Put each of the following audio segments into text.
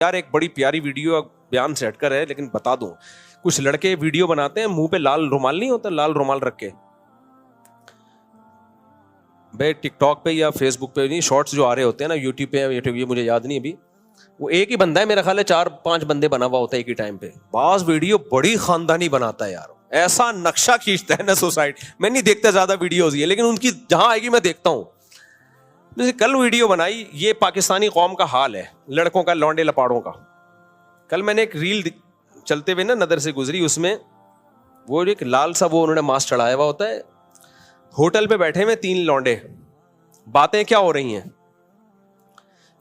یار ایک بڑی پیاری ویڈیو بیان سے ہٹ کر ہے لیکن بتا دوں, کچھ لڑکے ویڈیو بناتے ہیں منہ پہ لال رومال نہیں ہوتا, لال رومال رکھ کے, بھائی ٹک ٹاک پہ یا فیس بک پہ نہیں, شارٹس جو آ رہے ہوتے ہیں نا یوٹیوب پہ, یہ مجھے یاد نہیں ابھی, وہ ایک ہی بندہ ہے میرا خیال ہے 4-5 بندے بنا ہوا ہوتا ہے ایک ہی ٹائم پہ. بعض ویڈیو بڑی خاندانی بناتا ہے یار, ایسا نقشہ کھینچتا ہے نا سوسائٹی. میں نہیں دیکھتا زیادہ ویڈیوز یہ, لیکن ان کی جہاں آئے گی میں دیکھتا ہوں. جیسے کل ویڈیو بنائی, یہ پاکستانی قوم کا حال ہے, لڑکوں کا, لونڈے لپاڑوں کا. کل میں نے ایک ریل چلتے ہوئے نا نظر سے گزری, اس میں وہ ایک لال سا وہ انہوں نے ماسک چڑھایا ہوا ہوتا ہے, ہوٹل پہ بیٹھے ہوئے 3 لونڈے, باتیں کیا ہو رہی ہیں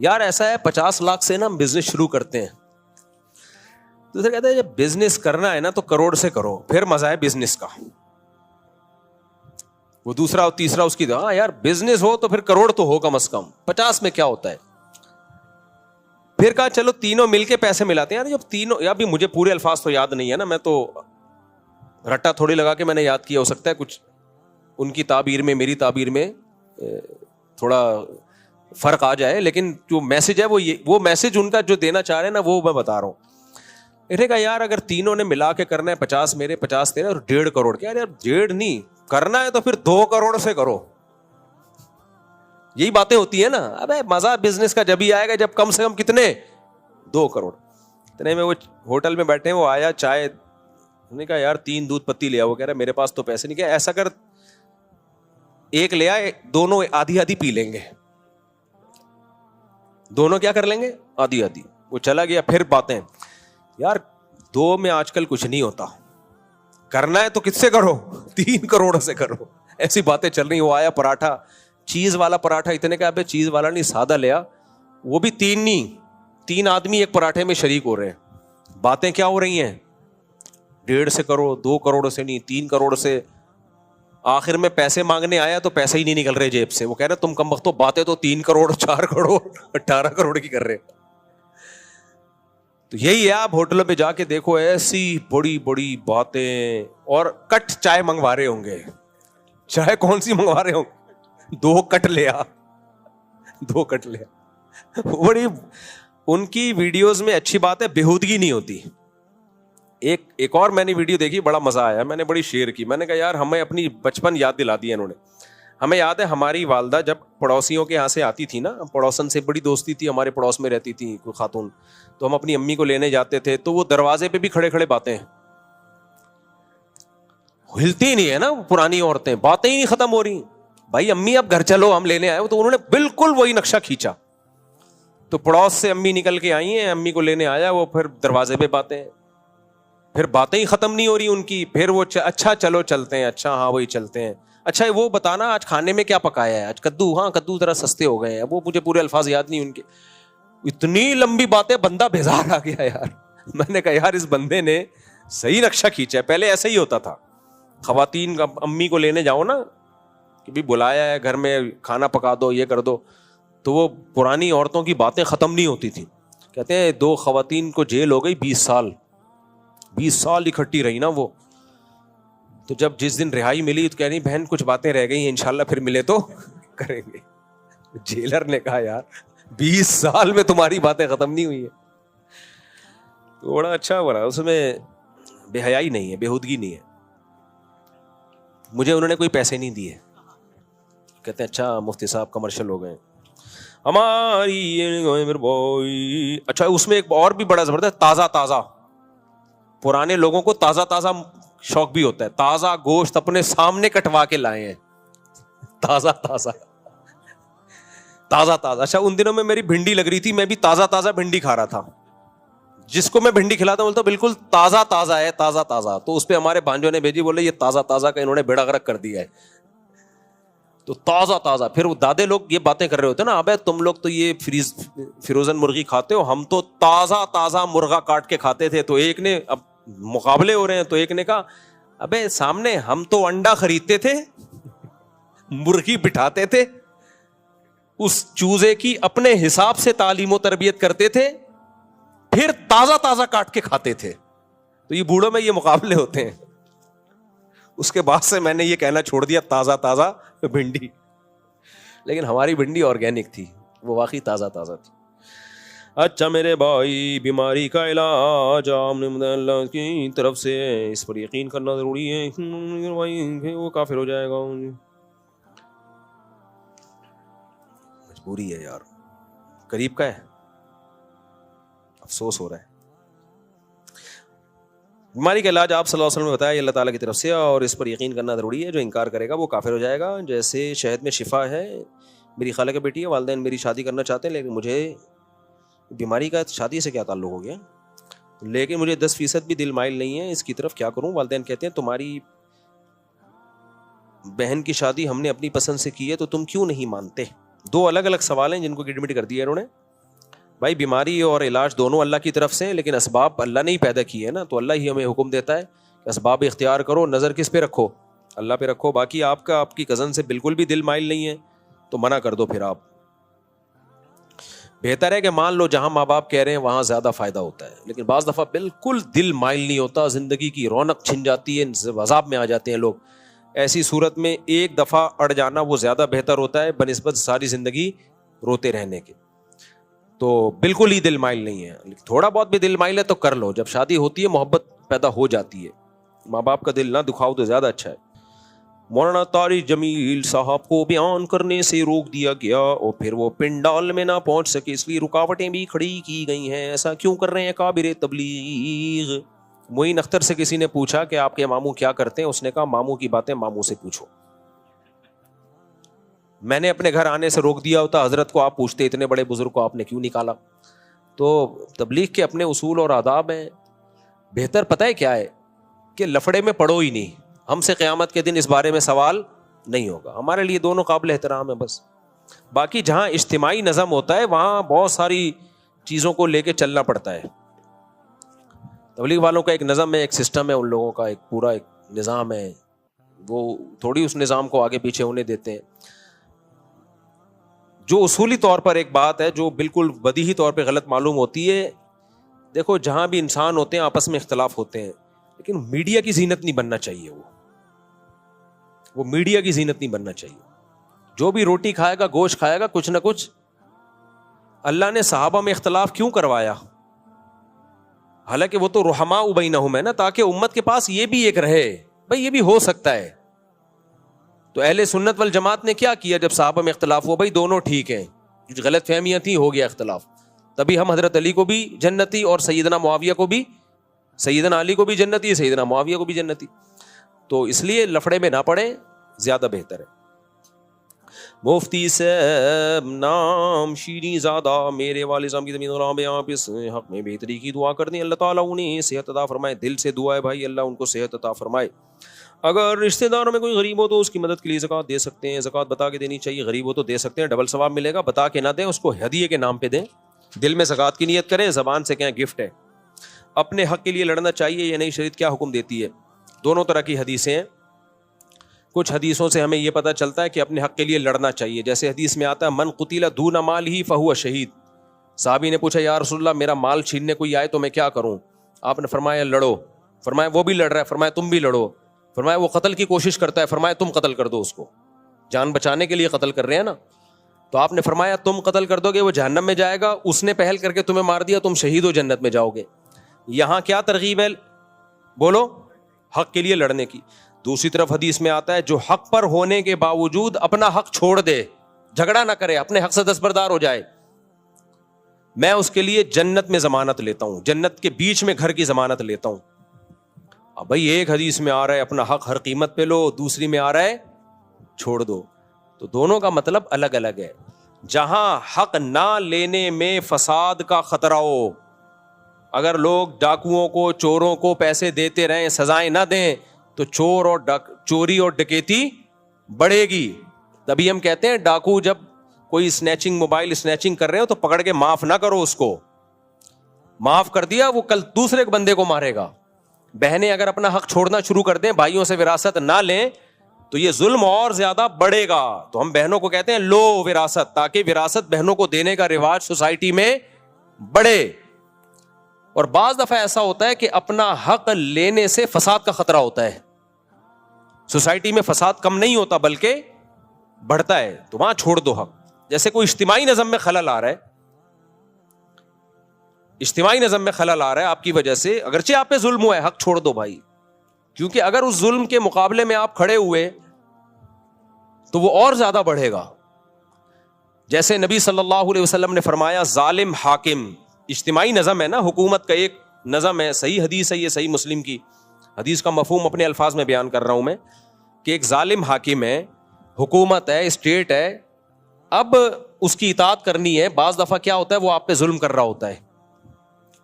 یار, ایسا ہے 50 لاکھ سے نا ہم بزنس شروع کرتے ہیں. دوسرے کہتے ہیں جب بزنس کرنا ہے نا تو کروڑ سے کرو, پھر مزہ ہے بزنس کا. وہ دوسرا اور تیسرا اس کی, ہاں یار بزنس ہو تو پھر کروڑ تو ہو کم از کم, 50 میں کیا ہوتا ہے. پھر کہا چلو تینوں مل کے پیسے ملاتے ہیں. یار جب تینوں, یا بھی مجھے پورے الفاظ تو یاد نہیں ہے نا, میں تو رٹا تھوڑی لگا کے میں نے یاد کیا, ہو سکتا ہے کچھ ان کی تعبیر میں میری تعبیر میں تھوڑا فرق آ جائے, لیکن جو میسج ہے وہ میسج ان کا جو دینا چاہ رہے ہیں نا وہ میں بتا رہا ہوں. انہوں نے کہا یار اگر تینوں نے ملا کے کرنا ہے 50 میرے 50 تیرے اور 1.5 کروڑ کے, یار 1.5 نہیں کرنا ہے تو پھر 2 کروڑ سے کرو. یہی باتیں ہوتی ہیں نا. ابے مزہ بزنس کا جب ہی آئے گا جب کم سے کم کتنے 2 کروڑ. اتنے میں وہ ہوٹل میں بیٹھے, وہ آیا چائے, انہوں نے کہا یار 3 دودھ پتی لیا. وہ کہہ رہا میرے پاس تو پیسے نہیں. کیا ایسا کر ایک لے آئے, دونوں آدھی آدھی پی لیں گے, دونوں کیا کر لیں گے آدھی آدھی. وہ چلا گیا. پھر باتیں, یار 2 میں آج کل کچھ نہیں ہوتا, کرنا ہے تو کس سے کرو 3 کروڑ سے کرو. ایسی باتیں چل رہی. وہ آیا پراٹھا, چیز والا پراٹھا, اتنے کا ابے چیز والا نہیں سادہ لیا. وہ بھی 3 نہیں, 3 آدمی ایک پراٹھے میں شریک ہو رہے ہیں. باتیں کیا ہو رہی ہیں 1.5 سے کرو, 2 کروڑ سے نہیں 3 کروڑ سے. آخر میں پیسے مانگنے آیا تو پیسے ہی نہیں نکل رہے جیب سے. وہ کہہ رہے تم کم وقت باتیں تو 3 کروڑ 4 کروڑ 18 کروڑ کی کر رہے. تو یہی ہے, آپ ہوٹلوں پہ جا کے دیکھو ایسی بڑی بڑی باتیں, اور کٹ چائے منگوا رہے ہوں گے. چائے کون سی منگوا رہے ہوں گے, 2 کٹ لیا 2 کٹ لیا. بڑی ان کی ویڈیوز میں اچھی بات ہے بےہودگی نہیں ہوتی. ایک اور میں نے ویڈیو دیکھی, بڑا مزہ آیا, میں نے بڑی شیئر کی. میں نے کہا یار ہمیں اپنی بچپن یاد دلا دیا انہوں نے. ہمیں یاد ہے ہماری والدہ جب پڑوسیوں کے یہاں سے آتی تھی نا, پڑوسن سے بڑی دوستی تھی, ہمارے پڑوس میں رہتی تھی کوئی خاتون, تو ہم اپنی امی کو لینے جاتے تھے تو وہ دروازے پہ بھی کھڑے کھڑے باتیں, ہلتی نہیں ہے نا پرانی عورتیں, باتیں ہی نہیں ختم ہو رہی. بھائی امی اب گھر چلو ہم لینے آئے. تو انہوں نے بالکل وہی نقشہ کھینچا. تو پڑوس سے امی نکل کے آئی ہیں, امی کو لینے آیا, وہ پھر دروازے پہ باتیں, پھر باتیں ہی ختم نہیں ہو رہی ان کی. پھر وہ اچھا چلو چلتے ہیں, اچھا ہاں وہی چلتے ہیں, اچھا وہ بتانا آج کھانے میں کیا پکایا ہے, آج کدو, ہاں کدو ذرا سستے ہو گئے ہیں. وہ مجھے پورے الفاظ یاد نہیں ان کے. اتنی لمبی باتیں, بندہ بیزار آ گیا یار. میں نے کہا یار اس بندے نے صحیح نقشہ کھینچا ہے. پہلے ایسا ہی ہوتا تھا, خواتین کا امی کو لینے جاؤ نا کہ بھی بلایا ہے گھر میں, کھانا پکا دو, یہ کر دو, تو وہ پرانی عورتوں کی باتیں ختم نہیں ہوتی تھی. کہتے ہیں 2 خواتین کو جیل ہو گئی 20 سال اکٹھی رہی نا وہ. تو جب جس دن رہائی ملی تو کہہ رہی بہن کچھ باتیں رہ گئی ہیں, انشاءاللہ پھر ملے تو کریں گے. جیلر نے کہا یار 20 سال میں تمہاری باتیں ختم نہیں ہوئی ہیں. تو بڑا اچھا بنا, اس میں بے حیائی نہیں ہے, بےہودگی نہیں ہے. مجھے انہوں نے کوئی پیسے نہیں دیے. کہتے ہیں اچھا مفتی صاحب کمرشل ہو گئے ہماری. اچھا اس میں ایک اور بھی بڑا زبردست, تازہ پرانے لوگوں کو تازہ شوق بھی ہوتا ہے. تازہ گوشت اپنے سامنے کٹوا کے لائے ہیں, تازہ. اچھا ان دنوں میں میری بھنڈی لگ رہی تھی, میں بھی تازہ بھنڈی کھا رہا تھا. جس کو میں بھنڈی کھلاتا بولتا بالکل تازہ ہے, تازہ. تو اس پہ ہمارے بھانجوں نے بھیجی, بولے یہ تازہ کا انہوں نے بیڑا غرق کر دیا ہے. تو تازہ. پھر وہ دادے لوگ یہ باتیں کر رہے ہوتے نا, ابے تم لوگ تو یہ فروزن مرغی کھاتے ہو, ہم تو تازہ مرغا کاٹ کے کھاتے تھے. تو ایک نے, اب مقابلے ہو رہے ہیں, تو ایک نے کہا ابے سامنے ہم تو انڈا خریدتے تھے, مرغی بٹھاتے تھے, اس چوزے کی اپنے حساب سے تعلیم و تربیت کرتے تھے, پھر تازہ کاٹ کے کھاتے تھے. تو یہ بوڑھوں میں یہ مقابلے ہوتے ہیں. اس کے بعد سے میں نے یہ کہنا چھوڑ دیا تازہ بھنڈی. لیکن ہماری بھنڈی آرگینک تھی, وہ واقعی تازہ تھی. اچھا میرے بھائی، بیماری کا علاج آپ نے اللہ کی طرف سے اس پر یقین کرنا ضروری ہے، وہ کافر ہو جائے گا. مجبوری ہے یار، قریب کا ہے، افسوس ہو رہا ہے. بیماری کا علاج آپ صلی اللہ علیہ وسلم نے بتایا اللہ تعالیٰ کی طرف سے، اور اس پر یقین کرنا ضروری ہے. جو انکار کرے گا وہ کافر ہو جائے گا. جیسے شہد میں شفا ہے. میری خالہ کی بیٹی ہے، والدین میری شادی کرنا چاہتے ہیں، لیکن مجھے بیماری کا شادی سے کیا تعلق ہو گیا، لیکن مجھے 10% بھی دل مائل نہیں ہے، اس کی طرف کیا کروں؟ والدین کہتے ہیں تمہاری بہن کی شادی ہم نے اپنی پسند سے کی ہے تو تم کیوں نہیں مانتے؟ دو الگ الگ سوال ہیں جن کو گڈمٹ کر دیا انہوں نے. بھائی بیماری اور علاج دونوں اللہ کی طرف سے ہیں، لیکن اسباب اللہ نے ہی پیدا کیے ہیں نا، تو اللہ ہی ہمیں حکم دیتا ہے کہ اسباب اختیار کرو. نظر کس پہ رکھو؟ اللہ پہ رکھو. باقی آپ کی کزن سے بالکل بھی دل مائل نہیں ہے تو منع کر دو. پھر آپ بہتر ہے کہ مان لو جہاں ماں باپ کہہ رہے ہیں وہاں زیادہ فائدہ ہوتا ہے، لیکن بعض دفعہ بالکل دل مائل نہیں ہوتا، زندگی کی رونق چھن جاتی ہے، عذاب میں آ جاتے ہیں لوگ. ایسی صورت میں ایک دفعہ اڑ جانا وہ زیادہ بہتر ہوتا ہے بنسبت ساری زندگی روتے رہنے کے. تو بالکل ہی دل مائل نہیں ہے، تھوڑا بہت بھی دل مائل ہے تو کر لو. جب شادی ہوتی ہے محبت پیدا ہو جاتی ہے. ماں باپ کا دل نہ دکھاؤ تو زیادہ اچھا ہے. مولانا طارق جمیل صاحب کو بیان کرنے سے روک دیا گیا اور پھر وہ پنڈال میں نہ پہنچ سکے، اس لیے رکاوٹیں بھی کھڑی کی گئی ہیں. ایسا کیوں کر رہے ہیں کابر تبلیغ؟ معین اختر سے کسی نے پوچھا کہ آپ کے ماموں کیا کرتے ہیں، اس نے کہا ماموں کی باتیں ماموں سے پوچھو. میں نے اپنے گھر آنے سے روک دیا ہوتا، حضرت کو آپ پوچھتے اتنے بڑے بزرگ کو آپ نے کیوں نکالا؟ تو تبلیغ کے اپنے اصول اور آداب ہیں. بہتر پتہ ہے کیا ہے کہ لفڑے میں پڑو ہی نہیں. ہم سے قیامت کے دن اس بارے میں سوال نہیں ہوگا. ہمارے لیے دونوں قابل احترام ہے بس. باقی جہاں اجتماعی نظم ہوتا ہے وہاں بہت ساری چیزوں کو لے کے چلنا پڑتا ہے. تبلیغ والوں کا ایک نظم ہے، ایک سسٹم ہے، ان لوگوں کا ایک پورا ایک نظام ہے، وہ تھوڑی اس نظام کو آگے پیچھے ہونے دیتے ہیں. جو اصولی طور پر ایک بات ہے جو بالکل بدیہی طور پہ غلط معلوم ہوتی ہے، دیکھو جہاں بھی انسان ہوتے ہیں آپس میں اختلاف ہوتے ہیں، لیکن میڈیا کی زینت نہیں بننا چاہیے. وہ میڈیا کی زینت نہیں بننا چاہیے. جو بھی روٹی کھائے گا گوشت کھائے گا کچھ نہ کچھ. اللہ نے صحابہ میں اختلاف کیوں کروایا؟ حالانکہ وہ تو رحماء بینہم ہے نا، تاکہ امت کے پاس یہ بھی ایک رہے بھائی یہ بھی ہو سکتا ہے. تو اہل سنت والجماعت نے کیا کیا جب صحابہ میں اختلاف ہوا؟ بھائی دونوں ٹھیک ہیں، جو غلط فہمیاں تھیں ہو گیا اختلاف، تبھی ہم حضرت علی کو بھی جنتی اور سیدنا معاویہ کو بھی، سیدنا علی کو بھی جنتی، سیدنا معاویہ کو بھی جنتی. تو اس لیے لفڑے میں نہ پڑے، زیادہ بہتر ہے. مفتی صاحب نام شیریں زادہ، میرے والد صاحب کی زمین غلام، آپ اس حق میں بہتری کی دعا کر دیں، اللہ تعالیٰ انہیں صحت عطا فرمائے. دل سے دعا ہے بھائی، اللہ ان کو صحت عطا فرمائے. اگر رشتہ داروں میں کوئی غریب ہو تو اس کی مدد کے لیے زکوٰۃ دے سکتے ہیں. زکوٰۃ بتا کے دینی چاہیے، غریب ہو تو دے سکتے ہیں، ڈبل ثواب ملے گا. بتا کے نہ دیں، اس کو ہدیے کے نام پہ دیں. دل میں زکوٰۃ کی نیت کریں، زبان سے کہیں گفٹ ہے. اپنے حق کے لیے لڑنا چاہیے یا نہیں، شریعت کیا حکم دیتی ہے؟ دونوں طرح کی حدیثیں ہیں. کچھ حدیثوں سے ہمیں یہ پتہ چلتا ہے کہ اپنے حق کے لیے لڑنا چاہیے. جیسے حدیث میں آتا ہے من قتل دون مالہ فہو شہید. صحابی نے پوچھا یا رسول اللہ میرا مال چھیننے کوئی آئے تو میں کیا کروں؟ آپ نے فرمایا لڑو. فرمایا وہ بھی لڑ رہا ہے، فرمایا تم بھی لڑو. فرمایا وہ قتل کی کوشش کرتا ہے، فرمایا تم قتل کر دو اس کو. جان بچانے کے لیے قتل کر رہے ہیں نا. تو آپ نے فرمایا تم قتل کر دو گے وہ جہنم میں جائے گا، اس نے پہل کر کے تمہیں مار دیا، تم شہید ہو جنت میں جاؤ گے. یہاں کیا ترغیب ہے؟ بولو، حق کے لیے لڑنے کی. دوسری طرف حدیث میں آتا ہے جو حق پر ہونے کے باوجود اپنا حق چھوڑ دے، جھگڑا نہ کرے، اپنے حق سے دستبردار ہو جائے، میں اس کے لیے جنت میں ضمانت لیتا ہوں، جنت کے بیچ میں گھر کی ضمانت لیتا ہوں. اب بھائی ایک حدیث میں آ رہا ہے اپنا حق ہر قیمت پہ لو، دوسری میں آ رہا ہے چھوڑ دو. تو دونوں کا مطلب الگ الگ ہے. جہاں حق نہ لینے میں فساد کا خطرہ ہو، اگر لوگ ڈاکوؤں کو، چوروں کو پیسے دیتے رہیں، سزائیں نہ دیں، تو چور اور چوری اور ڈکیتی بڑھے گی. تبھی ہم کہتے ہیں ڈاکو جب کوئی اسنیچنگ، موبائل اسنیچنگ کر رہے ہو تو پکڑ کے معاف نہ کرو اس کو. معاف کر دیا وہ کل دوسرے بندے کو مارے گا. بہنیں اگر اپنا حق چھوڑنا شروع کر دیں، بھائیوں سے وراثت نہ لیں، تو یہ ظلم اور زیادہ بڑھے گا. تو ہم بہنوں کو کہتے ہیں لو وراثت، تاکہ وراثت بہنوں کو دینے کا رواج سوسائٹی میں بڑھے. اور بعض دفعہ ایسا ہوتا ہے کہ اپنا حق لینے سے فساد کا خطرہ ہوتا ہے. سوسائٹی میں فساد کم نہیں ہوتا بلکہ بڑھتا ہے، تو وہاں چھوڑ دو حق. جیسے کوئی اجتماعی نظم میں خلل آ رہا ہے، اجتماعی نظم میں خلل آ رہا ہے آپ کی وجہ سے. اگرچہ آپ پہ ظلم ہوا ہے, حق چھوڑ دو بھائی, کیونکہ اگر اس ظلم کے مقابلے میں آپ کھڑے ہوئے تو وہ اور زیادہ بڑھے گا. جیسے نبی صلی اللہ علیہ وسلم نے فرمایا ظالم حاکم, اجتماعی نظم ہے نا, حکومت کا ایک نظم ہے, صحیح حدیث ہے یہ, صحیح مسلم کی حدیث کا مفہوم اپنے الفاظ میں بیان کر رہا ہوں میں, کہ ایک ظالم حاکم ہے, حکومت ہے, اسٹیٹ ہے, اب اس کی اطاعت کرنی ہے. بعض دفعہ کیا ہوتا ہے, وہ آپ پہ ظلم کر رہا ہوتا ہے,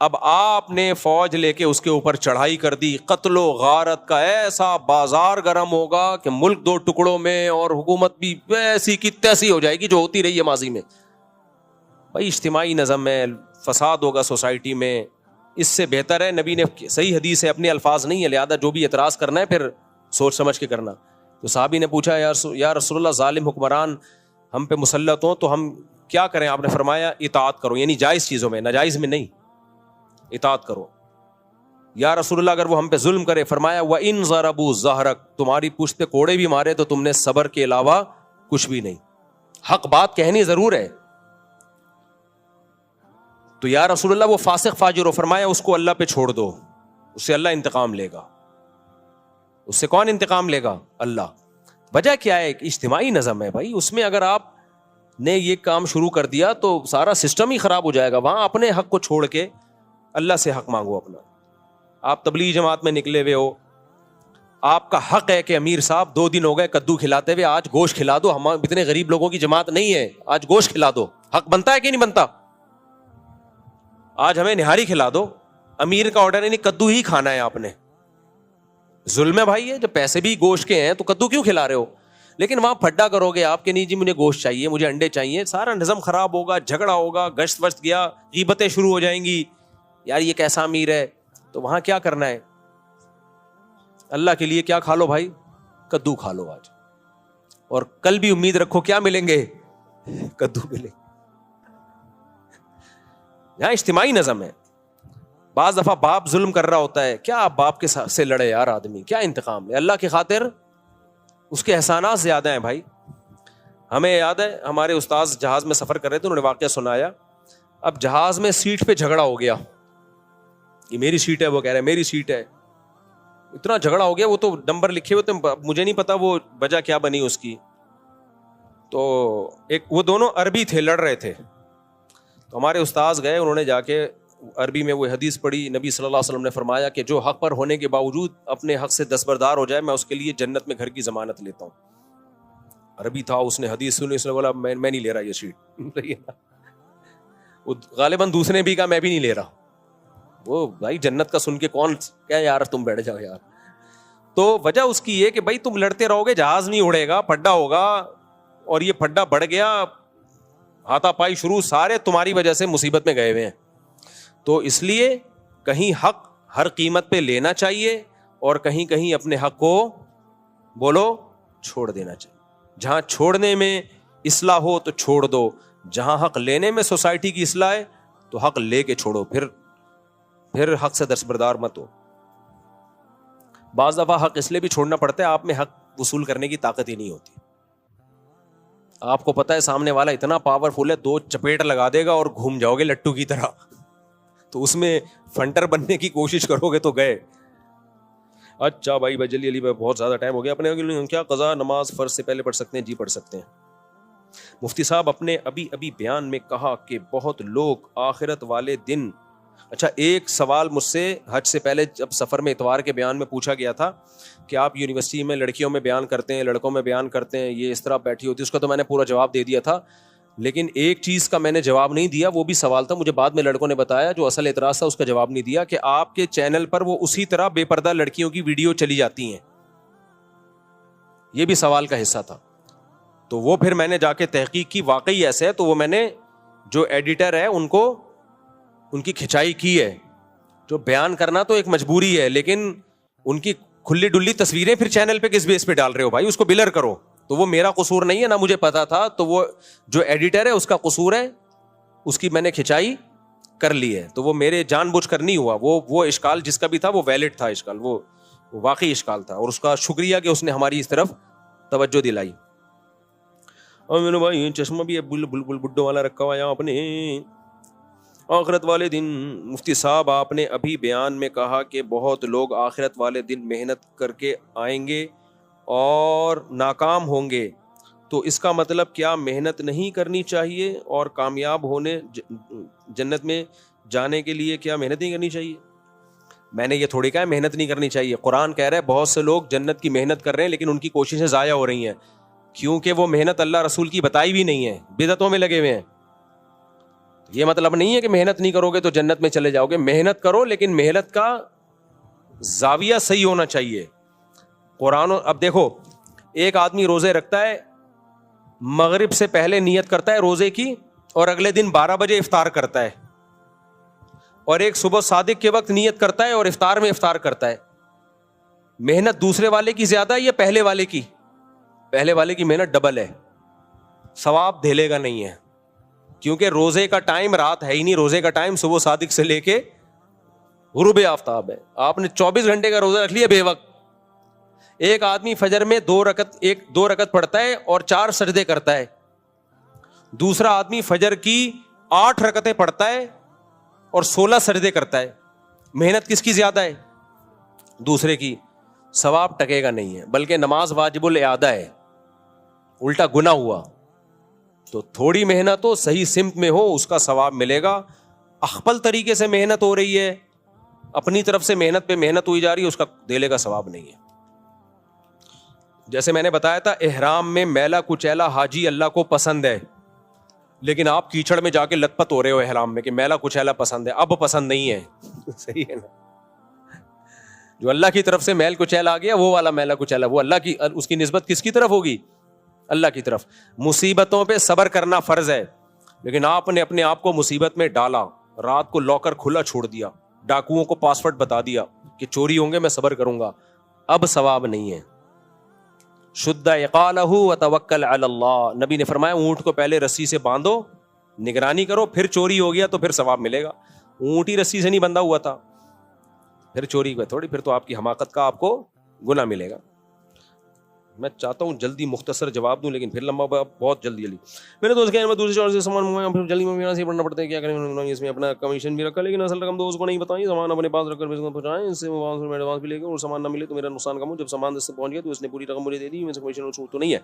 اب آپ نے فوج لے کے اس کے اوپر چڑھائی کر دی, قتل و غارت کا ایسا بازار گرم ہوگا کہ ملک دو ٹکڑوں میں, اور حکومت بھی ویسی کی تیسی ہو جائے گی جو ہوتی رہی ہے ماضی میں. بھائی اجتماعی نظم میں فساد ہوگا سوسائٹی میں, اس سے بہتر ہے, نبی نے صحیح حدیث ہے, اپنے الفاظ نہیں ہے, لہذا جو بھی اعتراض کرنا ہے پھر سوچ سمجھ کے کرنا. تو صحابی نے پوچھا یا رسول اللہ, ظالم حکمران ہم پہ مسلط ہوں تو ہم کیا کریں؟ آپ نے فرمایا اطاعت کرو, یعنی جائز چیزوں میں, ناجائز میں نہیں, اطاعت کرو. یا رسول اللہ اگر وہ ہم پہ ظلم کرے, فرمایا وَإِن ضَرَبُوا ظَهْرَكَ, تمہاری پشت پہ کوڑے بھی مارے تو تم نے صبر کے علاوہ کچھ بھی نہیں, حق بات کہنی ضرور ہے. تو یا رسول اللہ وہ فاسق فاجر ہو, فرمایا اس کو اللہ پہ چھوڑ دو, اس سے اللہ انتقام لے گا. اس سے کون انتقام لے گا؟ اللہ. وجہ کیا ہے؟ اجتماعی نظم ہے بھائی, اس میں اگر آپ نے یہ کام شروع کر دیا تو سارا سسٹم ہی خراب ہو جائے گا. وہاں اپنے حق کو چھوڑ کے اللہ سے حق مانگو اپنا. آپ تبلیغ جماعت میں نکلے ہوئے ہو, آپ کا حق ہے کہ امیر صاحب 2 دن ہو گئے کدو کھلاتے ہوئے, آج گوشت کھلا دو, ہم اتنے غریب لوگوں کی جماعت نہیں ہے, آج گوشت کھلا دو. حق بنتا ہے کہ نہیں بنتا؟ آج ہمیں نہاری کھلا دو, امیر کا آرڈر ہے نہیں, کدو ہی کھانا ہے آپ نے. ظلم ہے بھائی ہے, جب پیسے بھی گوشت کے ہیں تو کدو کیوں کھلا رہے ہو؟ لیکن وہاں پھڈا کرو گے آپ کے, نہیں جی مجھے گوشت چاہیے, مجھے انڈے چاہیے, سارا نظم خراب ہوگا, جھگڑا ہوگا, گشت وشت گیا, غیبتیں شروع ہو جائیں گی, یار یہ کیسا امیر ہے. تو وہاں کیا کرنا ہے؟ اللہ کے لیے کیا کھا لو بھائی, کدو کھا لو آج, اور کل بھی امید رکھو کیا ملیں گے, کدو ملیں. یہاں اجتماعی نظم ہے. بعض دفعہ باپ ظلم کر رہا ہوتا ہے, کیا آپ باپ کے سے لڑے یار آدمی, کیا انتقام ہے؟ اللہ کی خاطر اس کے احسانات زیادہ ہیں بھائی. ہمیں یاد ہے ہمارے استاذ جہاز میں سفر کر رہے تھے, انہوں نے واقعہ سنایا. اب جہاز میں سیٹ پہ جھگڑا ہو گیا, یہ میری سیٹ ہے, وہ کہہ رہے میری سیٹ ہے. اتنا جھگڑا ہو گیا, وہ تو نمبر لکھے ہوئے تھے, مجھے نہیں پتا وہ وجہ کیا بنی اس کی. تو وہ دونوں عربی تھے, لڑ رہے تھے. تو ہمارے استاذ گئے, انہوں نے جا کے عربی میں وہ حدیث پڑھی. نبی صلی اللہ علیہ وسلم نے فرمایا کہ جو حق پر ہونے کے باوجود اپنے حق سے دستبردار ہو جائے, میں اس کے لیے جنت میں گھر کی ضمانت لیتا ہوں. عربی تھا, اس نے حدیث سنی, اس نے بولا میں نہیں لے رہا یہ سیٹ. غالباً دوسرے بھی کہا میں بھی نہیں لے رہا. وہ بھائی جنت کا سن کے کون کیا یار تم بیٹھ جاؤ یار. تو وجہ اس کی یہ کہ بھائی تم لڑتے رہو گے, جہاز نہیں اڑے گا, پھڈا ہوگا, اور یہ پھڈا بڑھ گیا, ہاتھا پائی شروع, سارے تمہاری وجہ سے مصیبت میں گئے ہوئے ہیں. تو اس لیے کہیں حق ہر قیمت پہ لینا چاہیے, اور کہیں کہیں اپنے حق کو بولو چھوڑ دینا چاہیے. جہاں چھوڑنے میں اصلاح ہو تو چھوڑ دو, جہاں حق لینے میں سوسائٹی کی اصلاح ہے تو حق لے کے چھوڑو, پھر حق سے دستبردار مت ہو. بعض دفعہ حق اس لیے بھی چھوڑنا پڑتا ہے, آپ میں حق وصول کرنے کی طاقت ہی نہیں ہوتی. آپ کو پتا ہے سامنے والا اتنا پاورفل ہے, 2 چپیٹ لگا دے گا اور گھوم جاؤ گے لٹو کی طرح. تو اس میں فنٹر بننے کی کوشش کرو گے تو گئے. اچھا بھائی جلدی علی بہت زیادہ ٹائم ہو گیا, اپنے کیا قضا نماز فرض سے پہلے پڑھ سکتے ہیں؟ جی پڑھ سکتے ہیں. مفتی صاحب اپنے ابھی بیان میں کہا کہ بہت لوگ آخرت والے دن. اچھا ایک سوال مجھ سے حج سے پہلے جب سفر میں اتوار کے بیان میں پوچھا گیا تھا کہ آپ یونیورسٹی میں لڑکیوں میں بیان کرتے ہیں, لڑکوں میں بیان کرتے ہیں, یہ اس طرح بیٹھی ہوتی ہے. اس کا تو میں نے پورا جواب دے دیا تھا, لیکن ایک چیز کا میں نے جواب نہیں دیا, وہ بھی سوال تھا, مجھے بعد میں لڑکوں نے بتایا, جو اصل اعتراض تھا اس کا جواب نہیں دیا, کہ آپ کے چینل پر وہ اسی طرح بے پردہ لڑکیوں کی ویڈیو چلی جاتی ہیں. یہ بھی سوال کا حصہ تھا. تو وہ پھر میں نے جا کے تحقیق کی, واقعی ایسے ہے. تو وہ میں نے جو ایڈیٹر ہے ان کی کھچائی کی ہے. جو بیان کرنا تو ایک مجبوری ہے, لیکن ان کی کھلی ڈلی تصویریں پھر چینل پہ کس بیس پہ ڈال رہے ہو بھائی, اس کو بلر کرو. تو وہ میرا قصور نہیں ہے, نہ مجھے پتا تھا, تو وہ جو ایڈیٹر ہے اس کا قصور ہے, اس کی میں نے کھچائی کر لی ہے. تو وہ میرے جان بوجھ کر نہیں ہوا, وہ اشکال جس کا بھی تھا وہ ویلڈ تھا اشکال, وہ واقعی اشکال تھا, اور اس کا شکریہ کہ اس نے ہماری اس طرف توجہ دلائی. اور میرے بھائی چشمہ بھی بڈوں والا رکھا ہوا یہاں اپنے. آخرت والے دن، مفتی صاحب آپ نے ابھی بیان میں کہا کہ بہت لوگ آخرت والے دن محنت کر کے آئیں گے اور ناکام ہوں گے، تو اس کا مطلب کیا محنت نہیں کرنی چاہیے اور کامیاب ہونے جنت میں جانے کے لیے کیا محنت نہیں کرنی چاہیے؟ میں نے یہ تھوڑی کہا ہے محنت نہیں کرنی چاہیے، قرآن کہہ رہا ہے بہت سے لوگ جنت کی محنت کر رہے ہیں لیکن ان کی کوششیں ضائع ہو رہی ہیں، کیونکہ وہ محنت اللہ رسول کی بتائی بھی نہیں ہے، بدعتوں میں لگے ہوئے ہیں۔ یہ مطلب نہیں ہے کہ محنت نہیں کرو گے تو جنت میں چلے جاؤ گے، محنت کرو لیکن محنت کا زاویہ صحیح ہونا چاہیے۔ قرآن اب دیکھو، ایک آدمی روزے رکھتا ہے، مغرب سے پہلے نیت کرتا ہے روزے کی اور اگلے دن 12 بجے افطار کرتا ہے، اور ایک صبح صادق کے وقت نیت کرتا ہے اور افطار میں افطار کرتا ہے۔ محنت دوسرے والے کی زیادہ ہے یا پہلے والے کی؟ پہلے والے کی محنت ڈبل ہے، ثواب دھیلے گا نہیں ہے، کیونکہ روزے کا ٹائم رات ہے ہی نہیں، روزے کا ٹائم صبح صادق سے لے کے غروب آفتاب ہے۔ آپ نے 24 گھنٹے کا روزہ رکھ لیا بے وقت۔ ایک آدمی فجر میں 2 رکعت پڑھتا ہے اور 4 سجدے کرتا ہے، دوسرا آدمی فجر کی 8 رکعتیں پڑھتا ہے اور 16 سجدے کرتا ہے۔ محنت کس کی زیادہ ہے؟ دوسرے کی۔ ثواب ٹکے گا نہیں ہے، بلکہ نماز واجب الاعادہ ہے، الٹا گناہ ہوا۔ تو تھوڑی محنت ہو، صحیح سمت میں ہو، اس کا ثواب ملے گا۔ اخپل طریقے سے محنت ہو رہی ہے، اپنی طرف سے محنت پہ محنت ہوئی جا رہی ہے، اس کا دھیلے کا ثواب نہیں ہے۔ جیسے میں نے بتایا تھا، احرام میں میلا کچیلا حاجی اللہ کو پسند ہے، لیکن آپ کیچڑ میں جا کے لت پت ہو رہے ہو احرام میں کہ میلا کچیلا پسند ہے، اب پسند نہیں ہے۔ صحیح ہے نا؟ جو اللہ کی طرف سے میل کچیلا آ گیا، وہ والا میلا کچیلا، وہ اللہ کی، اس کی نسبت کس کی طرف ہوگی؟ اللہ کی طرف۔ مصیبتوں پہ صبر کرنا فرض ہے، لیکن آپ نے اپنے آپ کو مصیبت میں ڈالا، رات کو لاکر کھلا چھوڑ دیا، ڈاکوؤں کو پاسورڈ بتا دیا کہ چوری ہوں گے میں صبر کروں گا، اب ثواب نہیں ہے۔ شد عقالہ وتوکل علی اللہ، نبی نے فرمایا اونٹ کو پہلے رسی سے باندھو، نگرانی کرو، پھر چوری ہو گیا تو پھر ثواب ملے گا۔ اونٹ ہی رسی سے نہیں بندھا ہوا تھا، پھر چوری ہوئے تھوڑی، پھر تو آپ کی حماقت کا آپ کو گناہ ملے گا۔ میں چاہتا ہوں جلدی مختصر جواب دوں، لیکن پھر لمبا بہت جلدی۔ میرے دوست کہنے میں دوسرے شہر سے سامان منگوایا، پھر جلدی میں سے پڑھنا پڑتا ہے، کیا کریں؟ اس میں اپنا کمیشن بھی رکھا، لیکن اصل رقم تو اس کو نہیں بتائیں، سامان اپنے پاس رکھ کر پہنچائیں، اس سے ایڈوانس بھی لے گا، اور سامان نہ ملے تو میرا نقصان کم ہو۔ جب سامان اس سے پہنچ گیا تو اس نے پوری رقم مجھے دے دی، میں سے کمیشن اور چھوٹ تو نہیں ہے۔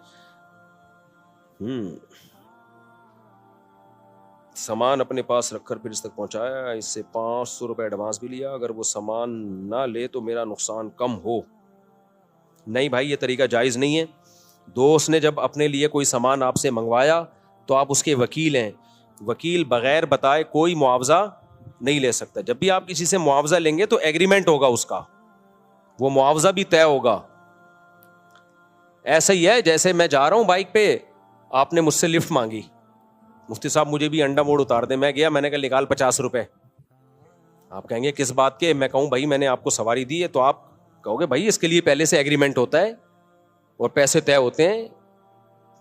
سامان اپنے پاس رکھ کر پھر اس تک پہنچایا، اس سے 500 روپے ایڈوانس بھی لیا، اگر وہ سامان نہ لے تو میرا نقصان کم ہو۔ نہیں بھائی، یہ طریقہ جائز نہیں ہے۔ دوست نے جب اپنے لیے کوئی سامان آپ سے منگوایا تو آپ اس کے وکیل ہیں، وکیل بغیر بتائے کوئی معاوضہ نہیں لے سکتا۔ جب بھی آپ کسی سے معاوضہ لیں گے تو ایگریمنٹ ہوگا اس کا، وہ معاوضہ بھی طے ہوگا۔ ایسا ہی ہے جیسے میں جا رہا ہوں بائک پہ، آپ نے مجھ سے لفٹ مانگی، مفتی صاحب مجھے بھی انڈا موڑ اتار دیں، میں گیا، میں نے کہا نکال 50 روپے، آپ کہیں گے کس بات کے؟ میں کہوں بھائی میں نے آپ کو سواری دی ہے، تو آپ کہو گے بھائی اس کے لیے پہلے سے ایگریمنٹ ہوتا ہے اور پیسے طے ہوتے ہیں،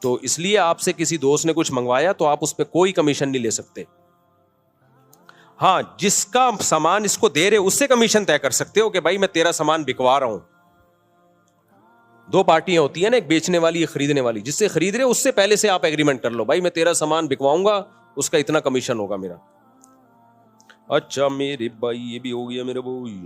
تو اس لیے آپ سے کسی دوست نے کچھ منگوایا تو آپ اس پہ کوئی کمیشن نہیں لے سکتے۔ ہاں، جس کا سامان اس کو دے رہے اس سے کمیشن طے کر سکتے ہو کہ بھائی میں تیرا سامان بکوا رہا ہوں۔ 2 پارٹیاں ہوتی ہیں نا، ایک بیچنے والی ایک خریدنے والی، جس سے خرید رہے اس سے پہلے سے آپ ایگریمنٹ کر لو، بھائی میں تیرا سامان بکواؤں گا، اس کا اتنا کمیشن ہوگا میرا۔ اچھا میرے بھائی، یہ بھی ہو گیا میرے بھائی۔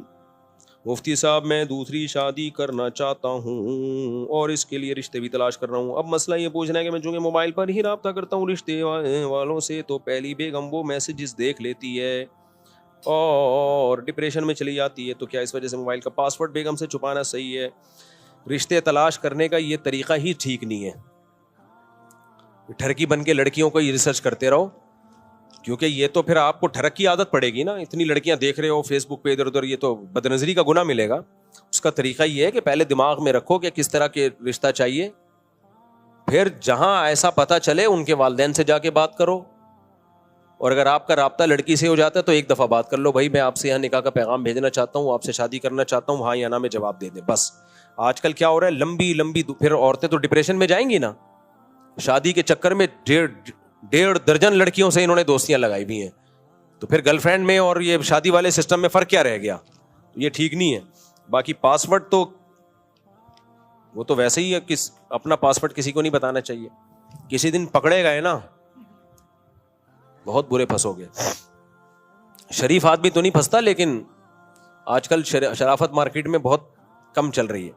مفتی صاحب میں دوسری شادی کرنا چاہتا ہوں اور اس کے لیے رشتے بھی تلاش کر رہا ہوں۔ اب مسئلہ یہ پوچھنا ہے کہ میں چونکہ موبائل پر ہی رابطہ کرتا ہوں رشتے والوں سے، تو پہلی بیگم وہ میسیجز دیکھ لیتی ہے اور ڈپریشن میں چلی جاتی ہے، تو کیا اس وجہ سے موبائل کا پاسورڈ بیگم سے چھپانا صحیح ہے؟ رشتے تلاش کرنے کا یہ طریقہ ہی ٹھیک نہیں ہے۔ ٹھرکی بن کے لڑکیوں کو ہی ریسرچ کرتے رہو، کیونکہ یہ تو پھر آپ کو ٹھرک کی عادت پڑے گی نا، اتنی لڑکیاں دیکھ رہے ہو فیس بک پہ ادھر ادھر، یہ تو بدنظری کا گناہ ملے گا۔ اس کا طریقہ یہ ہے کہ پہلے دماغ میں رکھو کہ کس طرح کے رشتہ چاہیے، پھر جہاں ایسا پتہ چلے ان کے والدین سے جا کے بات کرو، اور اگر آپ کا رابطہ لڑکی سے ہو جاتا ہے تو ایک دفعہ بات کر لو، بھائی میں آپ سے یہاں نکاح کا پیغام بھیجنا چاہتا ہوں، آپ سے شادی کرنا چاہتا ہوں، ہاں یا نا میں جواب دے دیں بس۔ آج کل کیا ہو رہا ہے، لمبی پھر عورتیں تو ڈپریشن میں جائیں گی نا، شادی کے چکر میں 1.5 درجن لڑکیوں سے انہوں نے دوستیاں لگائی ہوئی ہیں، تو پھر گرل فرینڈ میں اور یہ شادی والے سسٹم میں فرق کیا رہ گیا؟ یہ ٹھیک نہیں ہے۔ باقی پاسورڈ تو وہ تو ویسے ہی ہے، اپنا پاسورڈ کسی کو نہیں بتانا چاہیے، کسی دن پکڑے گئے نا بہت برے پھنسو گے۔ شریف آدمی تو نہیں پھنستا, لیکن آج کل شرافت مارکیٹ میں بہت کم چل رہی ہے.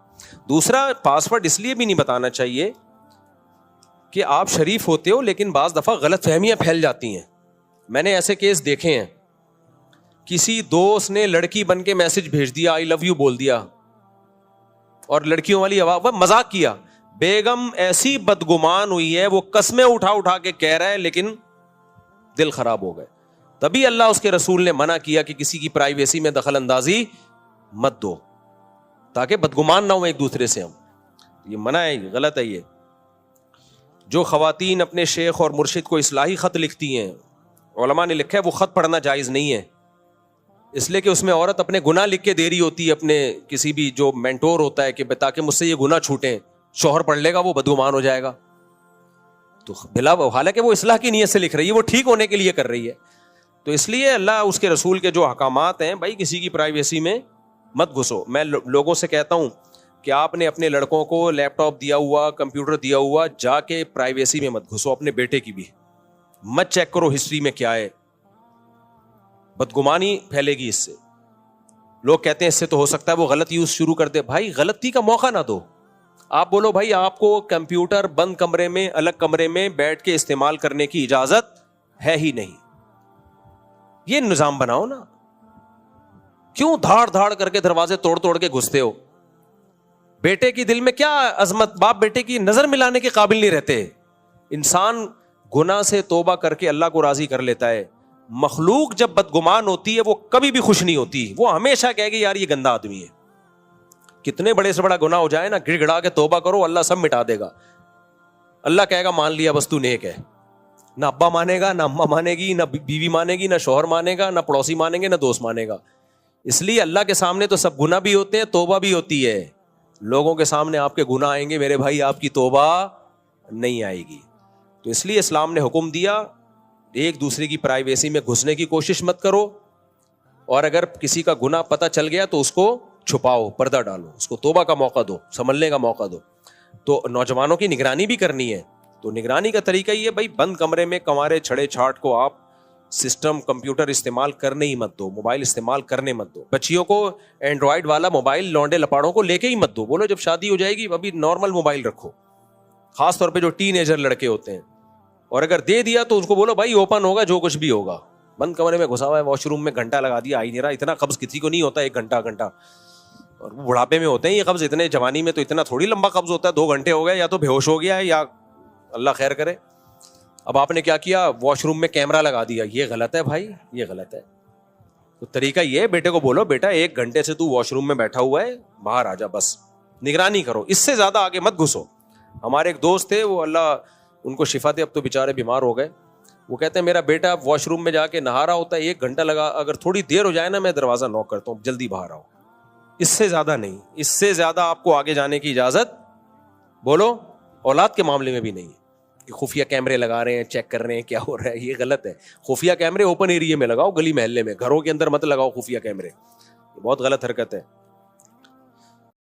دوسرا, پاسورڈ اس لیے بھی نہیں بتانا چاہیے کہ آپ شریف ہوتے ہو لیکن بعض دفعہ غلط فہمیاں پھیل جاتی ہیں. میں نے ایسے کیس دیکھے ہیں, کسی دوست نے لڑکی بن کے میسج بھیج دیا, آئی لو یو بول دیا, اور لڑکیوں والی آواز, وہ مذاق کیا. بیگم ایسی بدگمان ہوئی ہے, وہ قسمیں اٹھا اٹھا کے کہہ رہا ہے, لیکن دل خراب ہو گئے. تبھی اللہ اس کے رسول نے منع کیا کہ کسی کی پرائیویسی میں دخل اندازی مت دو, تاکہ بدگمان نہ ہو ایک دوسرے سے ہم. یہ منع ہے, غلط ہے. یہ جو خواتین اپنے شیخ اور مرشد کو اصلاحی خط لکھتی ہیں, علماء نے لکھا ہے وہ خط پڑھنا جائز نہیں ہے, اس لیے کہ اس میں عورت اپنے گناہ لکھ کے دے رہی ہوتی ہے اپنے کسی بھی جو مینٹور ہوتا ہے کہ تاکہ مجھ سے یہ گناہ چھوٹیں. شوہر پڑھ لے گا, وہ بدگمان ہو جائے گا. تو بلا, حالانکہ وہ اصلاح کی نیت سے لکھ رہی ہے, وہ ٹھیک ہونے کے لیے کر رہی ہے. تو اس لیے اللہ اس کے رسول کے جو احکامات ہیں, بھائی کسی کی پرائیویسی میں مت گھسو. میں لوگوں سے کہتا ہوں کہ آپ نے اپنے لڑکوں کو لیپ ٹاپ دیا ہوا, کمپیوٹر دیا ہوا, جا کے پرائیویسی میں مت گھسو. اپنے بیٹے کی بھی مت چیک کرو ہسٹری میں کیا ہے, بدگمانی پھیلے گی اس سے. لوگ کہتے ہیں اس سے تو ہو سکتا ہے وہ غلط یوز شروع کر دے. بھائی غلطی کا موقع نہ دو. آپ بولو بھائی آپ کو کمپیوٹر بند کمرے میں, الگ کمرے میں بیٹھ کے استعمال کرنے کی اجازت ہے ہی نہیں. یہ نظام بناؤ نا. کیوں دھاڑ دھاڑ کر کے دروازے توڑ توڑ کے گھستے ہو؟ بیٹے کی دل میں کیا عظمت, باپ بیٹے کی نظر ملانے کے قابل نہیں رہتے. انسان گناہ سے توبہ کر کے اللہ کو راضی کر لیتا ہے. مخلوق جب بدگمان ہوتی ہے وہ کبھی بھی خوش نہیں ہوتی, وہ ہمیشہ کہے گی یار یہ گندا آدمی ہے. کتنے بڑے سے بڑا گناہ ہو جائے نا, گڑ گڑا کے توبہ کرو, اللہ سب مٹا دے گا. اللہ کہے گا مان لیا بس تو نیک ہے. نہ ابا مانے گا, نہ اماں مانے گی, نہ بیوی مانے گی, نہ شوہر مانے گا, نہ پڑوسی مانیں گے, نہ دوست مانے گا. اس لیے اللہ کے سامنے تو سب گناہ بھی ہوتے ہیں, توبہ بھی ہوتی ہے. لوگوں کے سامنے آپ کے گناہ آئیں گے میرے بھائی, آپ کی توبہ نہیں آئے گی. تو اس لیے اسلام نے حکم دیا ایک دوسرے کی پرائیویسی میں گھسنے کی کوشش مت کرو, اور اگر کسی کا گناہ پتہ چل گیا تو اس کو چھپاؤ, پردہ ڈالو, اس کو توبہ کا موقع دو, سنبھلنے کا موقع دو. تو نوجوانوں کی نگرانی بھی کرنی ہے. تو نگرانی کا طریقہ یہ, بھائی بند کمرے میں کنوارے چھڑے چھاٹ کو آپ سسٹم کمپیوٹر استعمال کرنے ہی مت دو, موبائل استعمال کرنے مت دو. بچیوں کو اینڈرائڈ والا موبائل لونڈے لپاڑوں کو لے کے ہی مت دو. بولو جب شادی ہو جائے گی ابھی نارمل موبائل رکھو, خاص طور پہ جو ٹین ایجر لڑکے ہوتے ہیں. اور اگر دے دیا تو اس کو بولو بھائی اوپن ہوگا جو کچھ بھی ہوگا. بند کمرے میں گھسا ہوا ہے, واش روم میں گھنٹہ لگا دیا, آئی نہیں رہا. اتنا قبض کسی کو نہیں ہوتا 1 گھنٹہ, اور وہ بڑھاپے میں ہوتے ہیں یہ قبض. اتنے جوانی میں تو اتنا تھوڑی لمبا قبض ہوتا ہے, 2 گھنٹے ہو گئے, یا تو بے ہوش ہو گیا ہے یا اللہ خیر کرے. اب آپ نے کیا کیا, واش روم میں کیمرہ لگا دیا. یہ غلط ہے بھائی, یہ غلط ہے. تو طریقہ یہ ہے, بیٹے کو بولو بیٹا 1 گھنٹے سے تو واش روم میں بیٹھا ہوا ہے, باہر آ جا, بس نگرانی کرو, اس سے زیادہ آگے مت گھسو. ہمارے ایک دوست تھے, وہ اللہ ان کو شفا دے, اب تو بیچارے بیمار ہو گئے. وہ کہتے ہیں میرا بیٹا واش روم میں جا کے نہا رہا ہوتا ہے, 1 گھنٹہ لگا, اگر تھوڑی دیر ہو جائے نا میں دروازہ نوک کرتا ہوں, جلدی باہر آؤ. اس سے زیادہ نہیں, اس سے زیادہ آپ کو آگے جانے کی اجازت بولو اولاد کے معاملے میں بھی نہیں ہے کہ خفیہ کیمرے لگا رہے ہیں, چیک کر رہے ہیں کیا ہو رہا ہے. یہ غلط ہے. خفیہ کیمرے اوپن ایریا میں لگاؤ, گلی محلے میں, گھروں کے اندر مت لگاؤ خفیہ کیمرے. یہ بہت غلط حرکت ہے.